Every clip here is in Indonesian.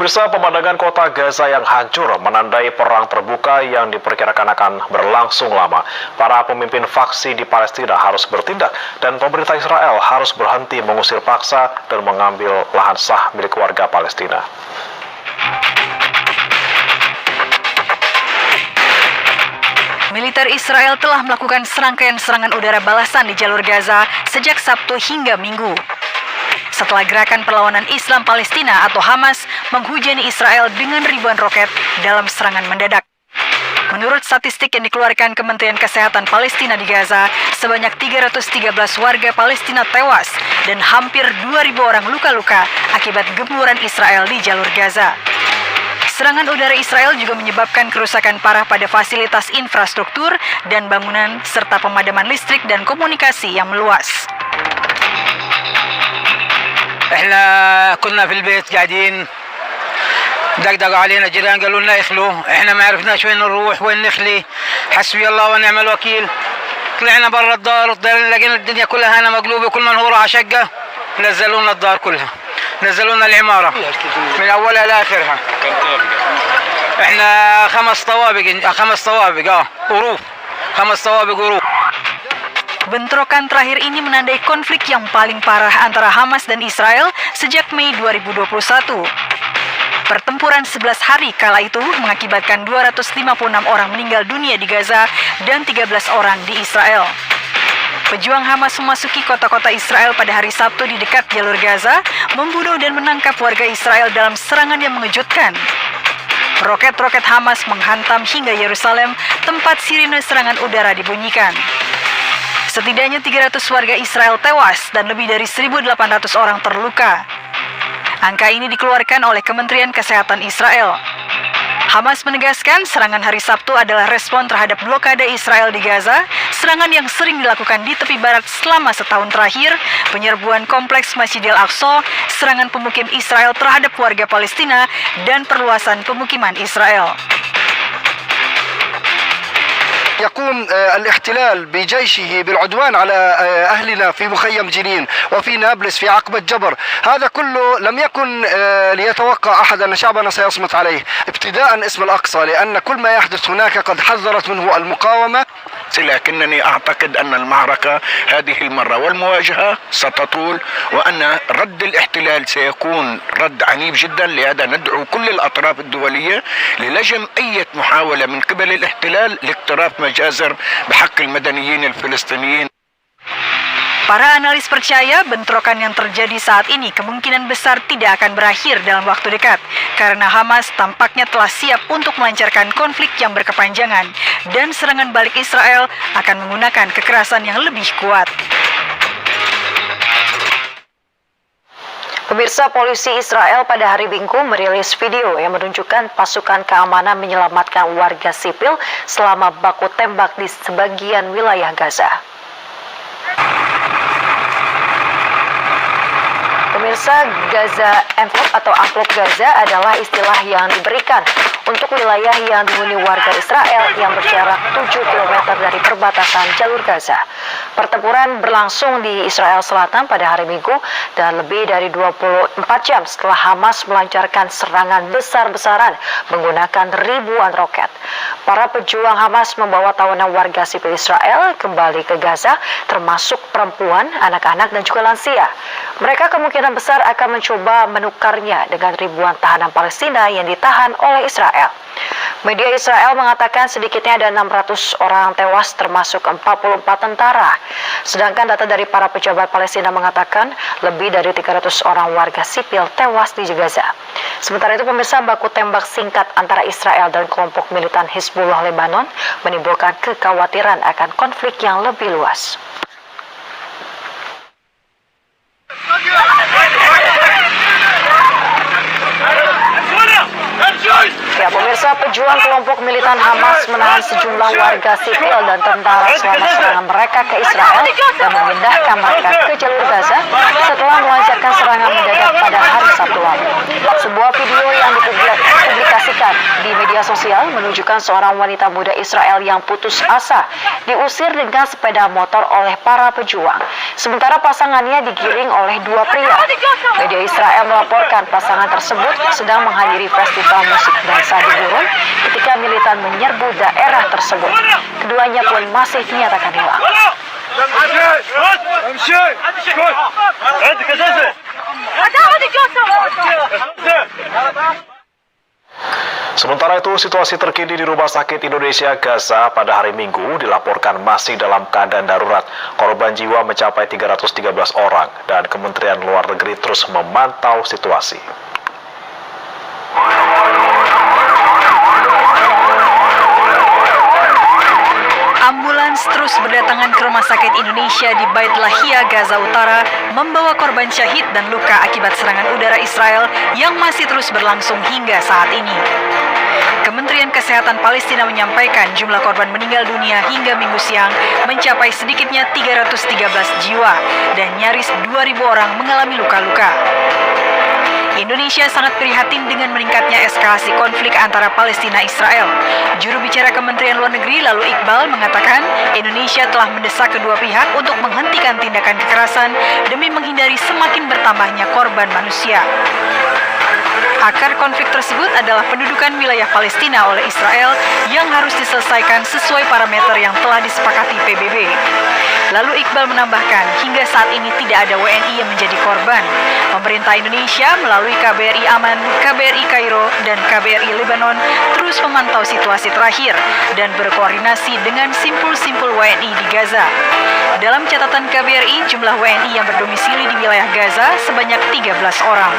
Pemirsa, pemandangan kota Gaza yang hancur menandai perang terbuka yang diperkirakan akan berlangsung lama. Para pemimpin faksi di Palestina harus bertindak dan pemerintah Israel harus berhenti mengusir paksa dan mengambil lahan sah milik warga Palestina. Militer Israel telah melakukan serangkaian serangan udara balasan di jalur Gaza sejak Sabtu hingga Minggu. Setelah gerakan perlawanan Islam Palestina atau Hamas menghujani Israel dengan ribuan roket dalam serangan mendadak. Menurut statistik yang dikeluarkan Kementerian Kesehatan Palestina di Gaza, sebanyak 313 warga Palestina tewas dan hampir 2.000 orang luka-luka akibat gempuran Israel di jalur Gaza. Serangan udara Israel juga menyebabkan kerusakan parah pada fasilitas infrastruktur dan bangunan serta pemadaman listrik dan komunikasi yang meluas. احنا كنا في البيت قاعدين دقدقوا علينا جيران قالوا لنا اخلوا احنا ما عرفناش وين نروح وين نخلي حسبي الله ونعم الوكيل طلعنا برا الدار لقينا الدنيا كلها هنا مقلوبه كل من هو راح شقه نزلونا الدار كلها نزلونا العماره من اولها لاخرها احنا خمس طوابق غروف 5 طوابق غروف. Bentrokan terakhir ini menandai konflik yang paling parah antara Hamas dan Israel sejak Mei 2021. Pertempuran 11 hari kala itu mengakibatkan 256 orang meninggal dunia di Gaza dan 13 orang di Israel. Pejuang Hamas memasuki kota-kota Israel pada hari Sabtu di dekat jalur Gaza, membunuh dan menangkap warga Israel dalam serangan yang mengejutkan. Roket-roket Hamas menghantam hingga Yerusalem, tempat sirine serangan udara dibunyikan. Setidaknya 300 warga Israel tewas dan lebih dari 1.800 orang terluka. Angka ini dikeluarkan oleh Kementerian Kesehatan Israel. Hamas menegaskan serangan hari Sabtu adalah respon terhadap blokade Israel di Gaza, serangan yang sering dilakukan di tepi barat selama setahun terakhir, penyerbuan kompleks Masjidil Aqsa, serangan pemukim Israel terhadap warga Palestina, dan perluasan pemukiman Israel. يقوم الاحتلال بجيشه بالعدوان على أهلنا في مخيم جنين وفي نابلس في عقبة جبر. هذا كله لم يكن ليتوقع أحد أن شعبنا سيصمت عليه، ابتداء اسم الأقصى، لأن كل ما يحدث هناك قد حذرت منه المقاومة. لكنني أعتقد أن المعركة هذه المرة والمواجهة ستطول، وأن رد الاحتلال سيكون رد عنيف جدا. لهذا ندعو كل الأطراف الدولية للجم أي محاولة من قبل الاحتلال لاقتراف مجازر بحق المدنيين الفلسطينيين. Para analis percaya bentrokan yang terjadi saat ini kemungkinan besar tidak akan berakhir dalam waktu dekat, karena Hamas tampaknya telah siap untuk melancarkan konflik yang berkepanjangan, dan serangan balik Israel akan menggunakan kekerasan yang lebih kuat. Pemirsa, polisi Israel pada hari Minggu merilis video yang menunjukkan pasukan keamanan menyelamatkan warga sipil selama baku tembak di sebagian wilayah Gaza. Pemirsa, Gaza Envelope atau amplop Gaza adalah istilah yang diberikan untuk wilayah yang dihuni warga Israel yang berjarak 7 km dari perbatasan jalur Gaza. Pertempuran berlangsung di Israel Selatan pada hari Minggu dan lebih dari 24 jam setelah Hamas melancarkan serangan besar-besaran menggunakan ribuan roket. Para pejuang Hamas membawa tawanan warga sipil Israel kembali ke Gaza, termasuk perempuan, anak-anak, dan juga lansia. Mereka kemungkinan besar akan mencoba menukarnya dengan ribuan tahanan Palestina yang ditahan oleh Israel. Media Israel mengatakan sedikitnya ada 600 orang tewas termasuk 44 tentara. Sedangkan data dari para pejabat Palestina mengatakan lebih dari 300 orang warga sipil tewas di Gaza. Sementara itu, pemirsa, baku tembak singkat antara Israel dan kelompok militan Hizbullah Lebanon menimbulkan kekhawatiran akan konflik yang lebih luas. Ya, pemirsa, Pejuang kelompok militan Hamas menahan sejumlah warga sipil dan tentara selama serangan mereka ke Israel dan memindahkan mereka ke jalur Gaza setelah melancarkan serangan mendadak pada hari Sabtu lalu. Sebuah video yang dipublikasikan di media sosial menunjukkan seorang wanita muda Israel yang putus asa diusir dengan sepeda motor oleh para pejuang, sementara pasangannya digiring oleh dua pria. Media Israel melaporkan pasangan tersebut sedang menghadiri festival musik dansa di gurun ketika militan menyerbu daerah tersebut. Keduanya pun masih dinyatakan hilang. Sementara itu, situasi terkini di Rumah Sakit Indonesia Gaza pada hari Minggu dilaporkan masih dalam keadaan darurat. Korban jiwa mencapai 313 orang dan Kementerian Luar Negeri terus memantau situasi. Ambulans terus berdatangan ke Rumah Sakit Indonesia di Bait Lahia, Gaza Utara, membawa korban syahid dan luka akibat serangan udara Israel yang masih terus berlangsung hingga saat ini. Kementerian Kesehatan Palestina menyampaikan jumlah korban meninggal dunia hingga Minggu siang mencapai sedikitnya 313 jiwa dan nyaris 2.000 orang mengalami luka-luka. Indonesia sangat prihatin dengan meningkatnya eskalasi konflik antara Palestina dan Israel. Juru bicara Kementerian Luar Negeri lalu Iqbal mengatakan Indonesia telah mendesak kedua pihak untuk menghentikan tindakan kekerasan demi menghindari semakin bertambahnya korban manusia. Akar konflik tersebut adalah pendudukan wilayah Palestina oleh Israel yang harus diselesaikan sesuai parameter yang telah disepakati PBB. Lalu Iqbal menambahkan, hingga saat ini tidak ada WNI yang menjadi korban. Pemerintah Indonesia melalui KBRI Aman, KBRI Kairo, dan KBRI Lebanon terus memantau situasi terakhir dan berkoordinasi dengan simpul-simpul WNI di Gaza. Dalam catatan KBRI, jumlah WNI yang berdomisili di wilayah Gaza sebanyak 13 orang.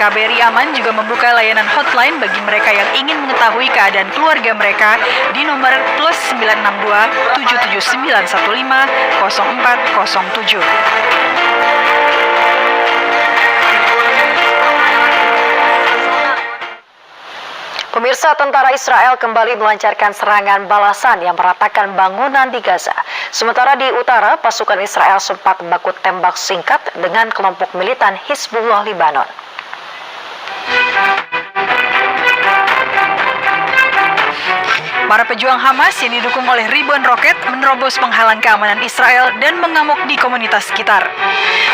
KBRI Aman juga membuka layanan hotline bagi mereka yang ingin mengetahui keadaan keluarga mereka di nomor +962 77915 0407. Pemirsa, tentara Israel kembali melancarkan serangan balasan yang meratakan bangunan di Gaza. Sementara di utara, pasukan Israel sempat baku tembak singkat dengan kelompok militan Hizbullah Lebanon. Para pejuang Hamas yang didukung oleh ribuan roket menerobos penghalang keamanan Israel dan mengamuk di komunitas sekitar.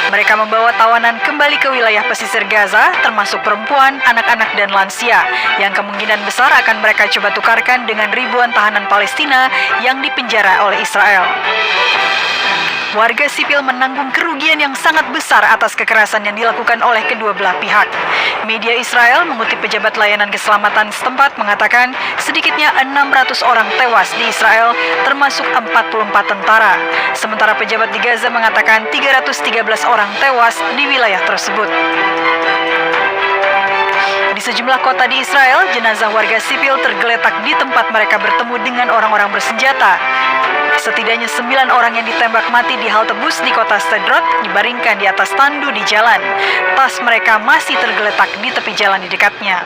Mereka membawa tawanan kembali ke wilayah pesisir Gaza, termasuk perempuan, anak-anak, dan lansia, yang kemungkinan besar akan mereka coba tukarkan dengan ribuan tahanan Palestina yang dipenjara oleh Israel. Warga sipil menanggung kerugian yang sangat besar atas kekerasan yang dilakukan oleh kedua belah pihak. Media Israel mengutip pejabat layanan keselamatan setempat mengatakan sedikitnya 600 orang tewas di Israel, termasuk 44 tentara. Sementara pejabat di Gaza mengatakan 313 orang tewas di wilayah tersebut. Di sejumlah kota di Israel, jenazah warga sipil tergeletak di tempat mereka bertemu dengan orang-orang bersenjata. Setidaknya 9 orang yang ditembak mati di halte bus di kota Sderot dibaringkan di atas tandu di jalan. Tas mereka masih tergeletak di tepi jalan di dekatnya.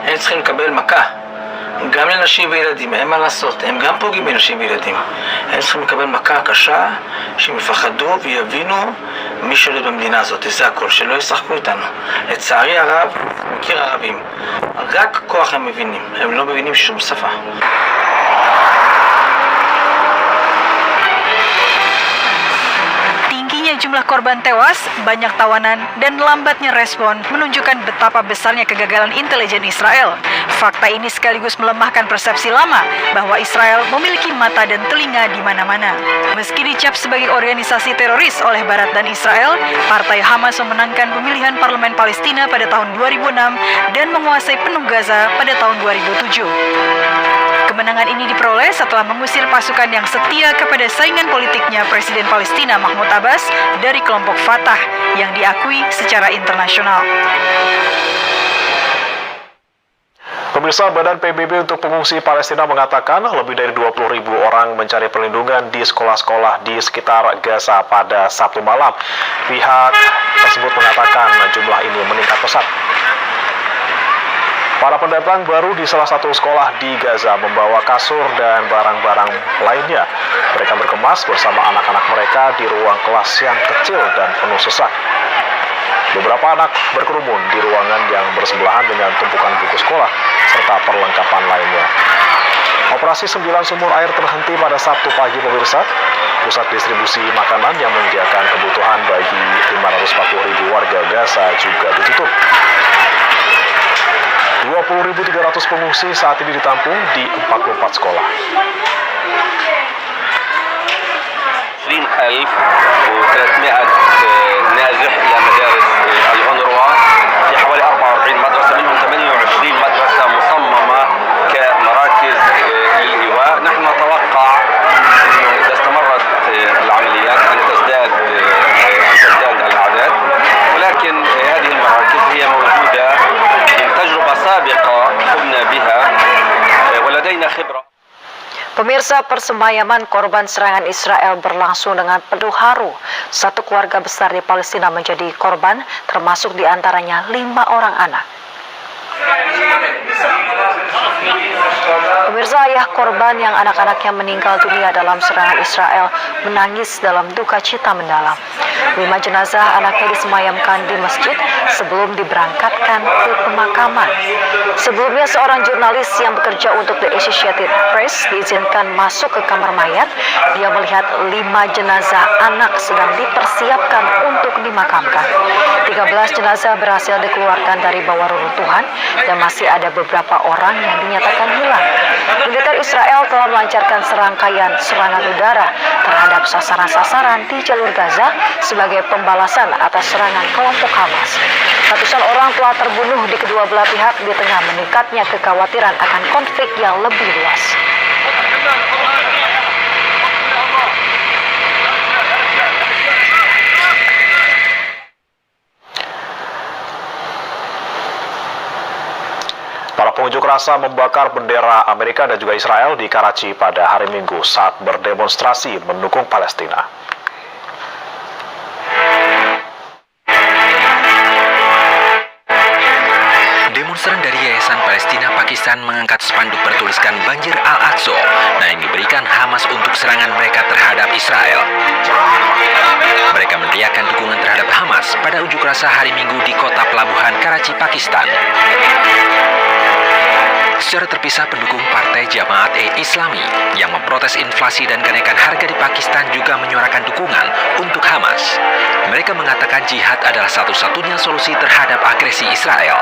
הם צריכים לקבל מכה, גם לנשים וילדים, אין מה לעשות, הם גם פוגעים בנשים וילדים. הם צריכים לקבל מכה קשה, שהם יפחדו ויבינו מי שולט במדינה הזאת, זה הכל, שלא ישחקו איתנו. לצערי הרב, מכיר ערבים, רק כוח הם מבינים, הם לא מבינים שום שפה. Jumlah korban tewas, banyak tawanan, dan lambatnya respon menunjukkan betapa besarnya kegagalan intelijen Israel. Fakta ini sekaligus melemahkan persepsi lama bahwa Israel memiliki mata dan telinga di mana-mana. Meski dicap sebagai organisasi teroris oleh Barat dan Israel, Partai Hamas memenangkan pemilihan parlemen Palestina pada tahun 2006 dan menguasai penuh Gaza pada tahun 2007. Kemenangan ini diperoleh setelah mengusir pasukan yang setia kepada saingan politiknya Presiden Palestina Mahmud Abbas dari kelompok Fatah yang diakui secara internasional. Pemirsa, Badan PBB untuk Pengungsi Palestina mengatakan lebih dari 20.000 orang mencari perlindungan di sekolah-sekolah di sekitar Gaza pada Sabtu malam. Pihak tersebut mengatakan jumlah ini meningkat pesat. Para pendatang baru di salah satu sekolah di Gaza membawa kasur dan barang-barang lainnya. Mereka berkemas bersama anak-anak mereka di ruang kelas yang kecil dan penuh sesak. Beberapa anak berkerumun di ruangan yang bersebelahan dengan tumpukan buku sekolah serta perlengkapan lainnya. Operasi 9 sumur air terhenti pada Sabtu pagi, pemirsa. Pusat distribusi makanan yang menyediakan kebutuhan bagi 540.000 warga Gaza juga ditutup. 20.300 pengungsi saat ini ditampung di 44 sekolah. 20,300 نازح إلى مدارس الأونروا في حوالي 44 مدرسة، منهم 28 مدرسة مصممة كمراكز للإيواء. نحن نتوقع أنه إذا استمرت العمليات أن تزداد الأعداد، ولكن هذه المراكز هي موجودة من تجربة سابقة قمنا بها ولدينا خبرة. Pemirsa, persemayaman korban serangan Israel berlangsung dengan penuh haru. Satu keluarga besar di Palestina menjadi korban, termasuk diantaranya 5 orang anak. Pemirsa, ayah korban yang anak-anaknya meninggal dunia dalam serangan Israel menangis dalam duka cita mendalam. 5 jenazah anaknya disemayamkan di masjid sebelum diberangkatkan ke pemakaman. Sebelumnya, seorang jurnalis yang bekerja untuk The Associated Press diizinkan masuk ke kamar mayat. Dia melihat 5 jenazah anak sedang dipersiapkan untuk dimakamkan. 13 jenazah berhasil dikeluarkan dari bawah reruntuhan dan masih ada beberapa orang yang dinyatakan hilang. Militer Israel telah melancarkan serangkaian serangan udara terhadap sasaran-sasaran di jalur Gaza sebagai pembalasan atas serangan kelompok Hamas. Ratusan orang telah terbunuh di kedua belah pihak di tengah meningkatnya kekhawatiran akan konflik yang lebih luas. Para pengunjuk rasa membakar bendera Amerika dan juga Israel di Karachi pada hari Minggu saat berdemonstrasi mendukung Palestina. Demonstran dari Yayasan Palestina Pakistan mengangkat spanduk bertuliskan Banjir Al-Aqsa yang diberikan Hamas untuk serangan mereka terhadap Israel. Mereka meneriakkan dukungan terhadap Hamas pada unjuk rasa hari Minggu di kota pelabuhan Karachi, Pakistan. Secara terpisah, pendukung Partai Jamaat-e-Islami yang memprotes inflasi dan kenaikan harga di Pakistan juga menyuarakan dukungan untuk Hamas. Mereka mengatakan jihad adalah satu-satunya solusi terhadap agresi Israel.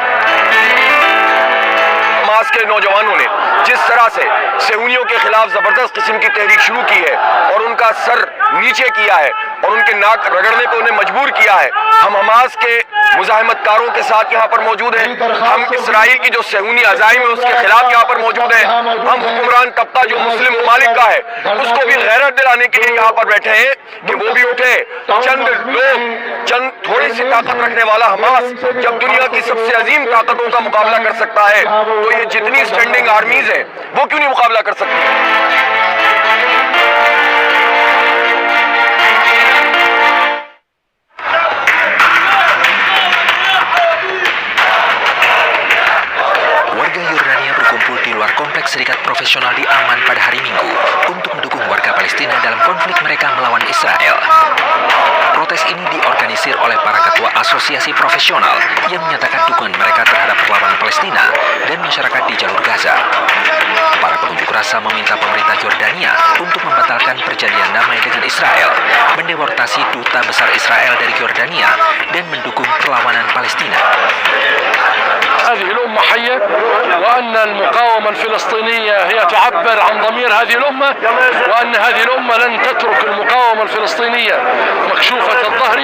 Hamas के नौजवानों ने जिस तरह से सेहूनियों के खिलाफ जबरदस्त किस्म की तहरीक शुरू की है और उनका सर नीचे किया है और उनके नाक रगड़ने पे उन्हें मजबूर किया है, हम हमास के मुजाहिमतकारों के साथ यहाँ पर मौजूद हैं। हम इसराइल की जो सेहूनी अज़ाइम है उसके खिलाफ यहाँ पर मौजूद हैं। हम हुक्मरान तबका जो मुस्लिम ममालिक का है उसको भी गैरत दिलाने के लिए यहाँ पर बैठे हैं कि वो भी उठे। चंद लोग, चंद थोड़ी सी ताकत रखने वाला हमास जब दुनिया की सबसे अजीम ताकतों का मुकाबला कर सकता है, तो ये जितनी स्टैंडिंग आर्मीज हैं वो क्यों नहीं मुकाबला कर सकती? Warga Yordania berkumpul di luar kompleks Serikat Profesional di Amman pada hari Minggu untuk mendukung warga Palestina dalam konflik mereka melawan Israel. Protes ini diorganisir oleh para ketua asosiasi profesional yang menyatakan dukungan mereka terhadap perlawanan Palestina dan masyarakat di jalur Gaza. Para pengunjuk rasa meminta pemerintah Yordania untuk membatalkan perjanjian damai dengan Israel, mendeportasi duta besar Israel dari Yordania, dan mendukung perlawanan Palestina. هذه الأمة حية وأن المقاومة الفلسطينية هي تعبر عن ضمير هذه الأمة وأن هذه الأمة لن تترك المقاومة الفلسطينية مكشوفة الظهر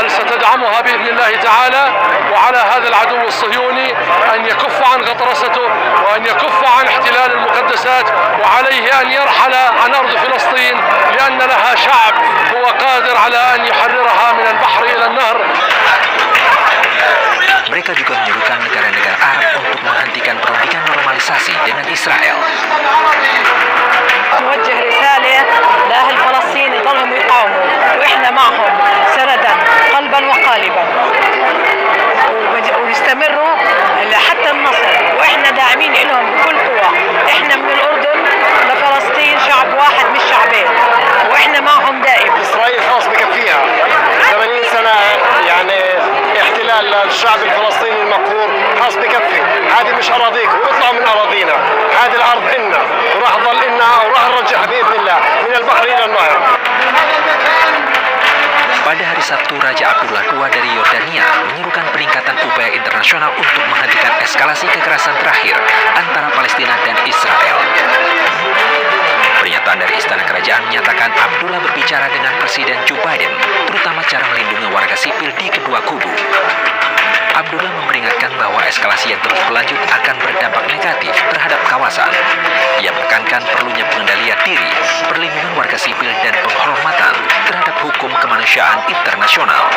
بل ستدعمها بإذن الله تعالى وعلى هذا العدو الصهيوني أن يكف عن غطرسته وأن يكف عن احتلال المقدسات وعليه أن يرحل عن أرض فلسطين لأن لها شعب هو قادر على أن يحررها من البحر إلى النهر. Mereka juga menyerukan negara-negara Arab untuk menghentikan perundingan normalisasi dengan Israel. نوجه رسالة لأهل فلسطين يضلهم يقاوموا وإحنا معهم سندا قلبا وقالبا ويستمروا حتى النصر وإحنا الشعب الفلسطيني المقهور خلاص بكفي، هذه مش أراضيكم، اطلعوا من أراضينا، هذه الأرض إلنا وراح تظل إلنا وراح نرجعها بإذن الله من البحر إلى النهر. Pada hari Sabtu, Raja Abdullah II dari Yordania menyerukan peningkatan upaya internasional untuk menghentikan eskalasi kekerasan terakhir antara Palestina dan Israel. Pernyataan dari Istana Kerajaan menyatakan Abdullah berbicara dengan Presiden Joe Biden, terutama cara melindungi warga sipil di kedua kubu. Abdullah memperingatkan bahwa eskalasi yang terus berlanjut akan berdampak negatif terhadap kawasan. Ia menekankan perlunya pengendalian diri, perlindungan warga sipil, dan penghormatan terhadap hukum kemanusiaan internasional.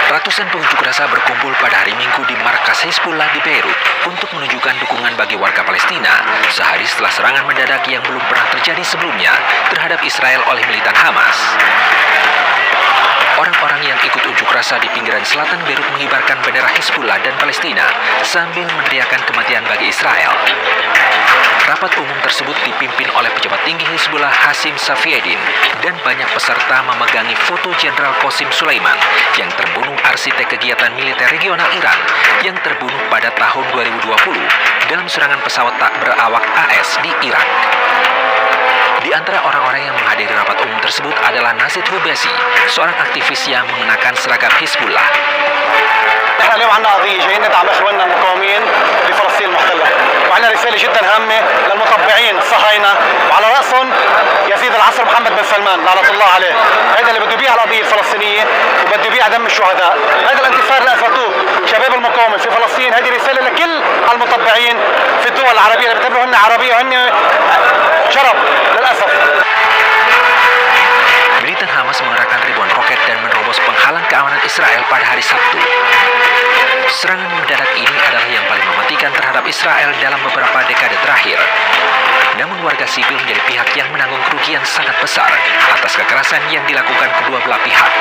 Ratusan pengunjuk rasa berkumpul pada hari Minggu di markas Hizbullah di Beirut untuk menunjukkan dukungan bagi warga Palestina sehari setelah serangan mendadak yang belum pernah terjadi sebelumnya terhadap Israel oleh militan Hamas. Orang-orang yang ikut unjuk rasa di pinggiran selatan Beirut mengibarkan bendera Hizbullah dan Palestina sambil meneriakkan kematian bagi Israel. Rapat umum tersebut dipimpin oleh pejabat tinggi Hizbullah Hashim Safieddin dan banyak peserta memegangi foto Jenderal Qasim Sulaiman yang terbunuh arsitek kegiatan militer regional Iran yang terbunuh pada tahun 2020 dalam serangan pesawat tak berawak AS di Irak. Di antara orang-orang yang menghadiri rapat umum tersebut adalah Nazid Hubesi, seorang aktivis yang mengenakan seragam Hizbullah. نحن اليوم عندنا قضية جايين ندعم إخواننا المقاومين لفلسطين المحتلة، وعندنا رسالة جدا هامة للمطبعين الصهاينة وعلى رأسهم يزيد العصر محمد بن سلمان لعنة الله عليه، هذا اللي بده يبيع القضية الفلسطينية وبده يبيع دم الشهداء، هذا الانتصار اللي أثبتوه شباب المقاومة في فلسطين، هذه رسالة لكل المطبعين في الدول العربية اللي بيعتبروا هن عربية وهن شرب للأسف. Militan Hamas mengerahkan ribuan roket dan menerobos penghalang keamanan Israel pada hari Sabtu. Serangan mendadak ini adalah yang paling mematikan terhadap Israel dalam beberapa dekade terakhir. Namun warga sipil menjadi pihak yang menanggung kerugian sangat besar atas kekerasan yang dilakukan kedua belah pihak.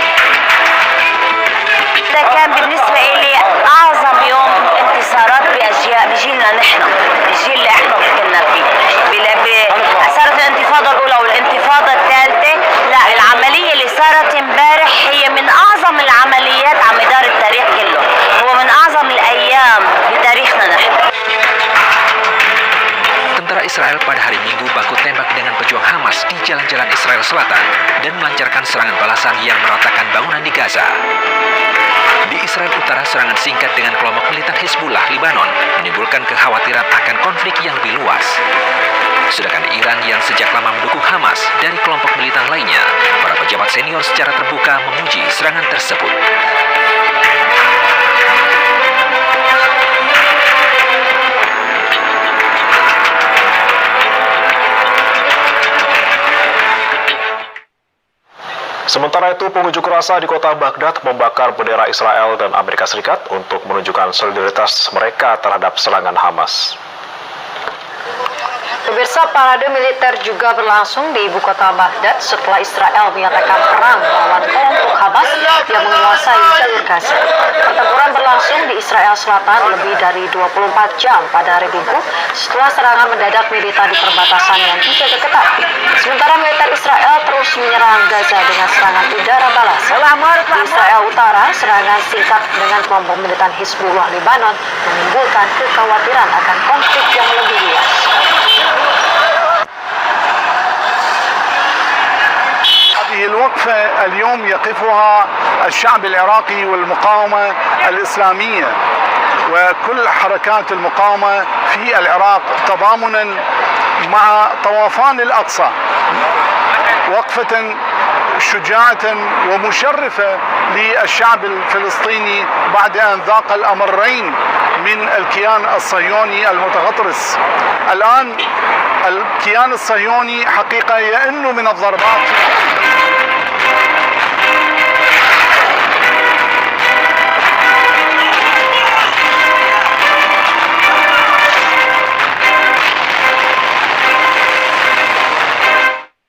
ده كان بالنسبة إلي أعظم يوم انتصارات بجيلنا نحن، الجيل اللي احنا كنا فيه. صارت الانتفاضة الأولى والانتفاضة الثالثة، لا العملية اللي صارت امبارح هي من أعظم العمليات على مدار التاريخ كله، هو من أعظم الأيام بتاريخنا نحن. Tentara Israel pada hari Minggu baku tembak dengan pejuang Hamas di jalan-jalan Israel Selatan dan melancarkan serangan balasan yang meratakan bangunan di Gaza. Di Israel Utara, serangan singkat dengan kelompok militan Hizbullah Lebanon menimbulkan kekhawatiran akan konflik yang lebih luas. Sedangkan di Iran yang sejak lama mendukung Hamas dari kelompok militan lainnya, para pejabat senior secara terbuka memuji serangan tersebut. Sementara itu, pengunjuk rasa di kota Baghdad membakar bendera Israel dan Amerika Serikat untuk menunjukkan solidaritas mereka terhadap serangan Hamas. Pemirsa, parade militer juga berlangsung di ibu kota Baghdad setelah Israel menyatakan perang melawan kelompok Hamas yang menguasai jalur Gaza. Pertempuran berlangsung di Israel Selatan lebih dari 24 jam pada hari Minggu setelah serangan mendadak militer di perbatasan yang dijaga ketat. Sementara militer Israel terus menyerang Gaza dengan serangan udara balas. Di Israel Utara, serangan singkat dengan kelompok militan Hizbullah Lebanon menimbulkan kekhawatiran akan konflik yang lebih luas. هذه الوقفة اليوم يقفها الشعب العراقي والمقاومة الإسلامية وكل حركات المقاومة في العراق تضامنا مع طوفان الأقصى، وقفة شجاعة ومشرفة للشعب الفلسطيني بعد أن ذاق الأمرين من الكيان الصهيوني المتغطرس. الآن الكيان الصهيوني حقيقة يئن من الضربات